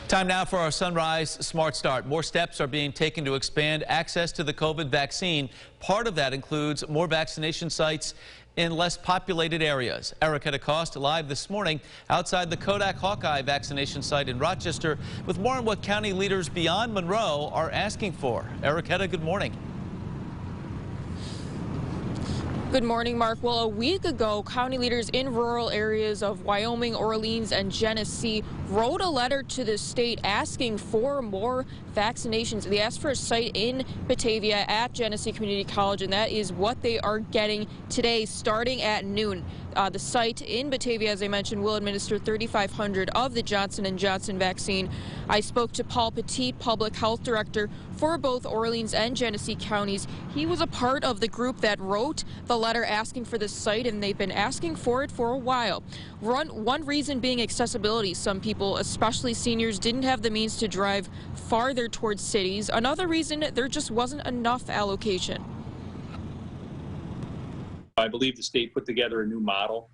Time now for our Sunrise Smart Start. More steps are being taken to expand access to the COVID vaccine. Part of that includes more vaccination sites in less populated areas. Erica DeCoste live this morning outside the Kodak Hawkeye vaccination site in Rochester with more on what county leaders beyond Monroe are asking for. Erica, good morning. Good morning, Mark. Well, a week ago, county leaders in rural areas of Wyoming, Orleans, and Genesee wrote a letter to the state asking for more vaccinations. They asked for a site in Batavia at Genesee Community College, and that is what they are getting today, starting at noon. The site in Batavia, as I mentioned, will administer 3,500 of the Johnson & Johnson vaccine. I spoke to Paul Petit, Public Health Director for both Orleans and Genesee counties. He was a part of the group that wrote the letter asking for this site, and they've been asking for it for a while. One reason being accessibility. Some people, especially seniors, didn't have the means to drive farther towards cities. Another reason, there just wasn't enough allocation. I believe the state put together a new model.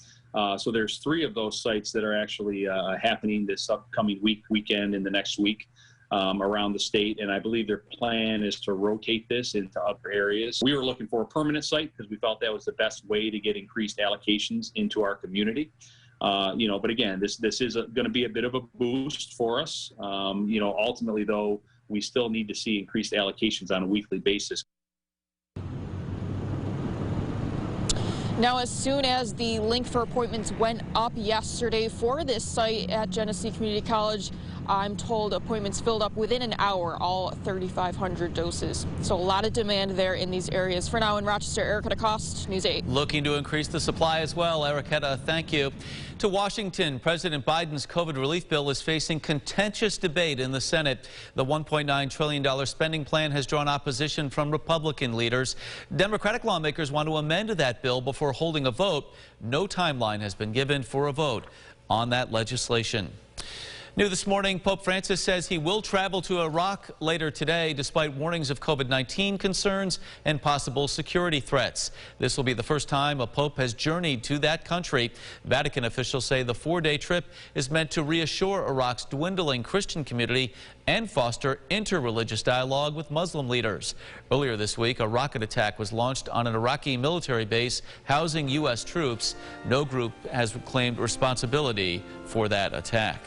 So there's 3 of those sites that are actually happening this upcoming weekend and the next week around the state. And I believe their plan is to rotate this into other areas. We were looking for a permanent site because we felt that was the best way to get increased allocations into our community. But again, this is going to be a bit of a boost for us. Ultimately, though, we still need to see increased allocations on a weekly basis. Now, as soon as the link for appointments went up yesterday for this site at Genesee Community College, I'm told appointments filled up within an hour, all 3,500 doses. So a lot of demand there in these areas. For now in Rochester, Erica DeCoste, News 8. Looking to increase the supply as well. Erica, thank you. To Washington, President Biden's COVID relief bill is facing contentious debate in the Senate. The $1.9 trillion spending plan has drawn opposition from Republican leaders. Democratic lawmakers want to amend that bill before holding a vote. No timeline has been given for a vote on that legislation. New this morning, Pope Francis says he will travel to Iraq later today despite warnings of COVID-19 concerns and possible security threats. This will be the first time a pope has journeyed to that country. Vatican officials say the 4-day trip is meant to reassure Iraq's dwindling Christian community and foster interreligious dialogue with Muslim leaders. Earlier this week, a rocket attack was launched on an Iraqi military base housing U.S. troops. No group has claimed responsibility for that attack.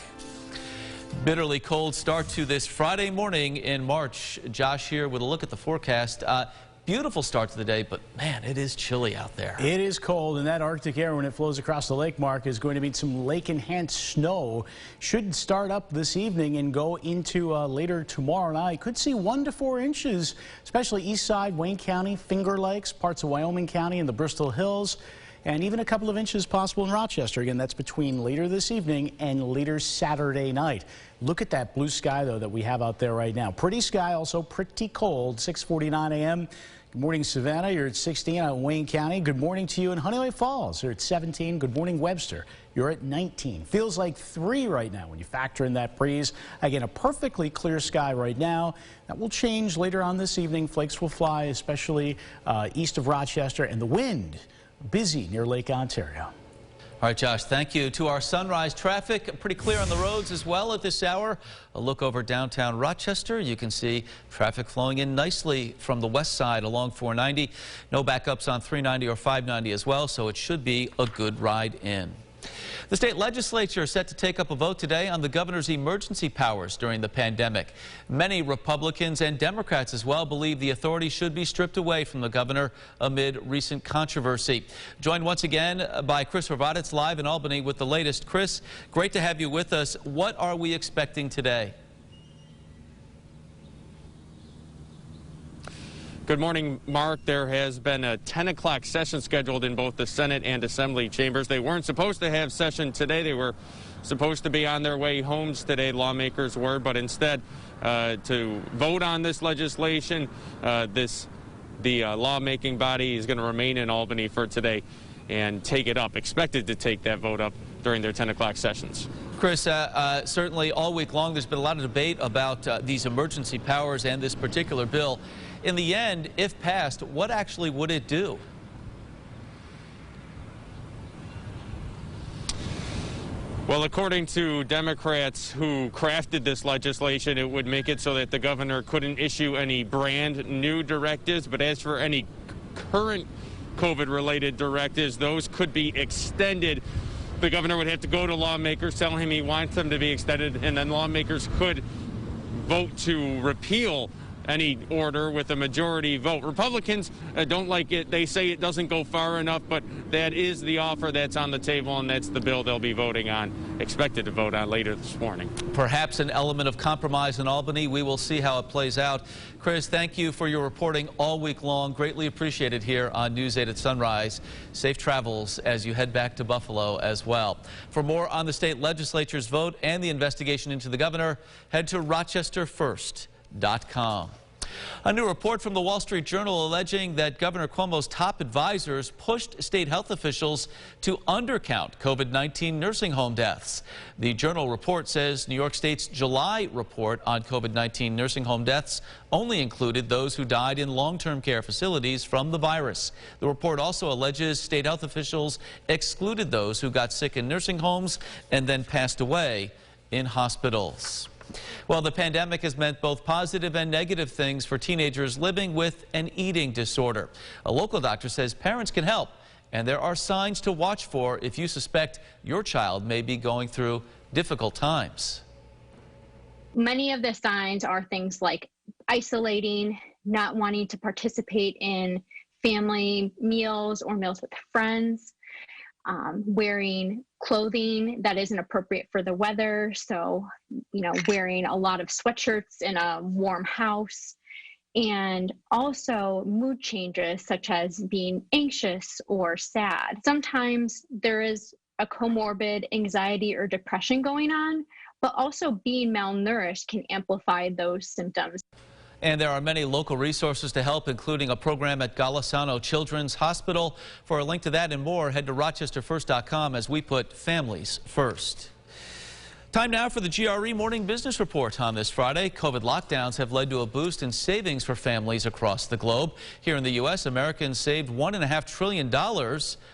Bitterly cold start to this Friday morning in March. Josh here with a look at the forecast. Beautiful start to the day, but man, it is chilly out there. It is cold, and that Arctic air, when it flows across the lake, Mark, is going to mean some lake-enhanced snow. Should start up this evening and go into later tomorrow night. Could see 1 to 4 inches, especially east side, Wayne County, Finger Lakes, parts of Wyoming County, and the Bristol Hills. And even a couple of inches possible in Rochester. Again, that's between later this evening and later Saturday night. Look at that blue sky, though, that we have out there right now. Pretty sky, also pretty cold, 6:49 a.m. Good morning, Savannah. You're at 16 out in Wayne County. Good morning to you in Honeyway Falls. You're at 17. Good morning, Webster. You're at 19. Feels like 3 right now when you factor in that breeze. Again, a perfectly clear sky right now. That will change later on this evening. Flakes will fly, especially east of Rochester, and the wind busy near Lake Ontario. All right, Josh, thank you. To our sunrise traffic, pretty clear on the roads as well at this hour. A look over downtown Rochester. You can see traffic flowing in nicely from the west side along 490. No backups on 390 or 590 as well, so it should be a good ride in. The state legislature is set to take up a vote today on the governor's emergency powers during the pandemic. Many Republicans and Democrats as well believe the authority should be stripped away from the governor amid recent controversy. Joined once again by Chris Hrvatets live in Albany with the latest. Chris, great to have you with us. What are we expecting today? Good morning, Mark. There has been a 10 o'clock session scheduled in both the Senate and Assembly chambers. They weren't supposed to have session today. They were supposed to be on their way homes today, lawmakers were, but instead to vote on this legislation, the lawmaking body is going to remain in Albany for today and take it up, expected to take that vote up during their 10 o'clock sessions. Chris, certainly all week long there's been a lot of debate about these emergency powers and this particular bill. In the end, if passed, what actually would it do? Well, according to Democrats who crafted this legislation, it would make it so that the governor couldn't issue any brand new directives. But as for any current COVID-related directives, those could be extended. The governor would have to go to lawmakers, tell him he wants them to be extended, and then lawmakers could vote to repeal any order with a majority vote. Republicans don't like it. They say it doesn't go far enough, but that is the offer that's on the table, and that's the bill they'll be voting on, expected to vote on later this morning. Perhaps an element of compromise in Albany. We will see how it plays out. Chris, thank you for your reporting all week long. Greatly appreciated here on News 8 at Sunrise. Safe travels as you head back to Buffalo as well. For more on the state legislature's vote and the investigation into the governor, head to rochesterfirst.com. A new report from the Wall Street Journal alleging that Governor Cuomo's top advisors pushed state health officials to undercount COVID-19 nursing home deaths. The Journal report says New York State's July report on COVID-19 nursing home deaths only included those who died in long-term care facilities from the virus. The report also alleges state health officials excluded those who got sick in nursing homes and then passed away in hospitals. Well, the pandemic has meant both positive and negative things for teenagers living with an eating disorder. A local doctor says parents can help, and there are signs to watch for if you suspect your child may be going through difficult times. Many of the signs are things like isolating, not wanting to participate in family meals or meals with friends, wearing clothing that isn't appropriate for the weather. So, wearing a lot of sweatshirts in a warm house, and also mood changes such as being anxious or sad. Sometimes there is a comorbid anxiety or depression going on, but also being malnourished can amplify those symptoms. And there are many local resources to help, including a program at Golisano Children's Hospital. For a link to that and more, head to rochesterfirst.com as we put families first. Time now for the GRE Morning Business Report on this Friday. COVID lockdowns have led to a boost in savings for families across the globe. Here in the U.S., Americans saved $1.5 trillion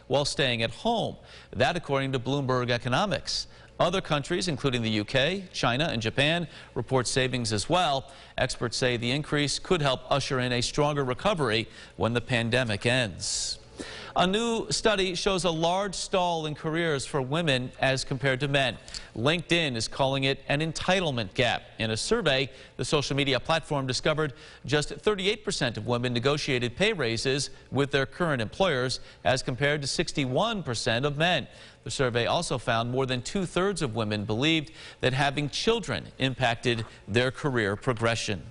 while staying at home. That according to Bloomberg Economics. Other countries, including the UK, China, and Japan, report savings as well. Experts say the increase could help usher in a stronger recovery when the pandemic ends. A new study shows a large stall in careers for women as compared to men. LinkedIn is calling it an entitlement gap. In a survey, the social media platform discovered just 38% of women negotiated pay raises with their current employers as compared to 61% of men. The survey also found more than 2/3 of women believed that having children impacted their career progression.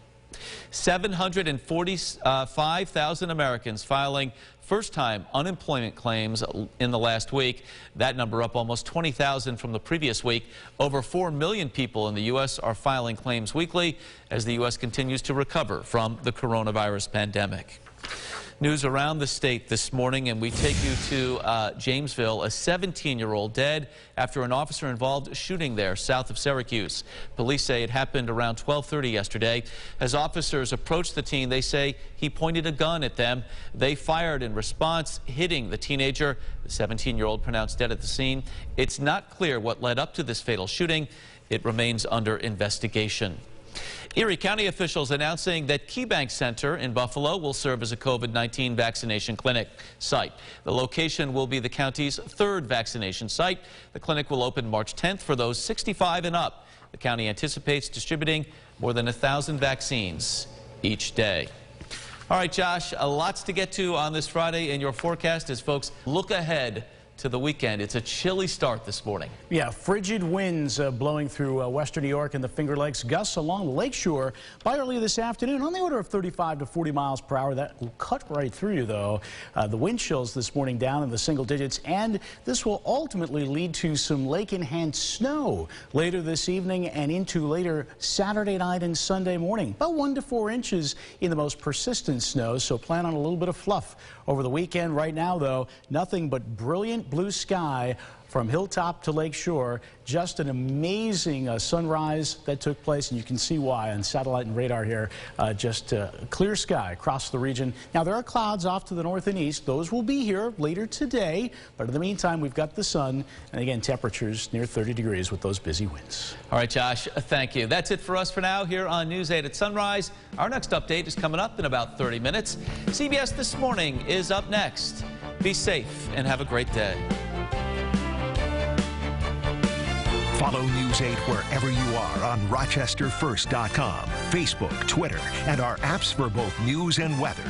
745,000 Americans filing first-time unemployment claims in the last week. That number up almost 20,000 from the previous week. Over 4 million people in the U.S. are filing claims weekly as the U.S. continues to recover from the coronavirus pandemic. News around the state this morning, and we take you to Jamesville. A 17-year-old dead after an officer-involved shooting there south of Syracuse. Police say it happened around 12:30 yesterday. As officers approached the teen, they say he pointed a gun at them. They fired in response, hitting the teenager. The 17-year-old pronounced dead at the scene. It's not clear what led up to this fatal shooting. It remains under investigation. Erie County officials announcing that KeyBank Center in Buffalo will serve as a COVID-19 vaccination clinic site. The location will be the county's 3rd vaccination site. The clinic will open March 10th for those 65 and up. The county anticipates distributing more than 1,000 vaccines each day. All right, Josh, lots to get to on this Friday in your forecast as folks look ahead to the weekend. It's a chilly start this morning. Yeah, frigid winds blowing through western New York and the Finger Lakes. Gusts along the lakeshore by early this afternoon on the order of 35 to 40 miles per hour. That will cut right through you, though. The wind chills this morning down in the single digits, and this will ultimately lead to some lake-enhanced snow later this evening and into later Saturday night and Sunday morning. About 1 to 4 inches in the most persistent snow, so plan on a little bit of fluff over the weekend. Right now, though, nothing but brilliant blue sky from hilltop to lake shore. Just an amazing sunrise that took place, and you can see why on satellite and radar here. Just clear sky across the region. Now, there are clouds off to the north and east. Those will be here later today, but in the meantime, we've got the sun, and again, temperatures near 30 degrees with those busy winds. All right, Josh, thank you. That's it for us for now here on News 8 at Sunrise. Our next update is coming up in about 30 minutes. CBS This Morning is up next. Be safe and have a great day. Follow News 8 wherever you are on RochesterFirst.com, Facebook, Twitter, and our apps for both news and weather.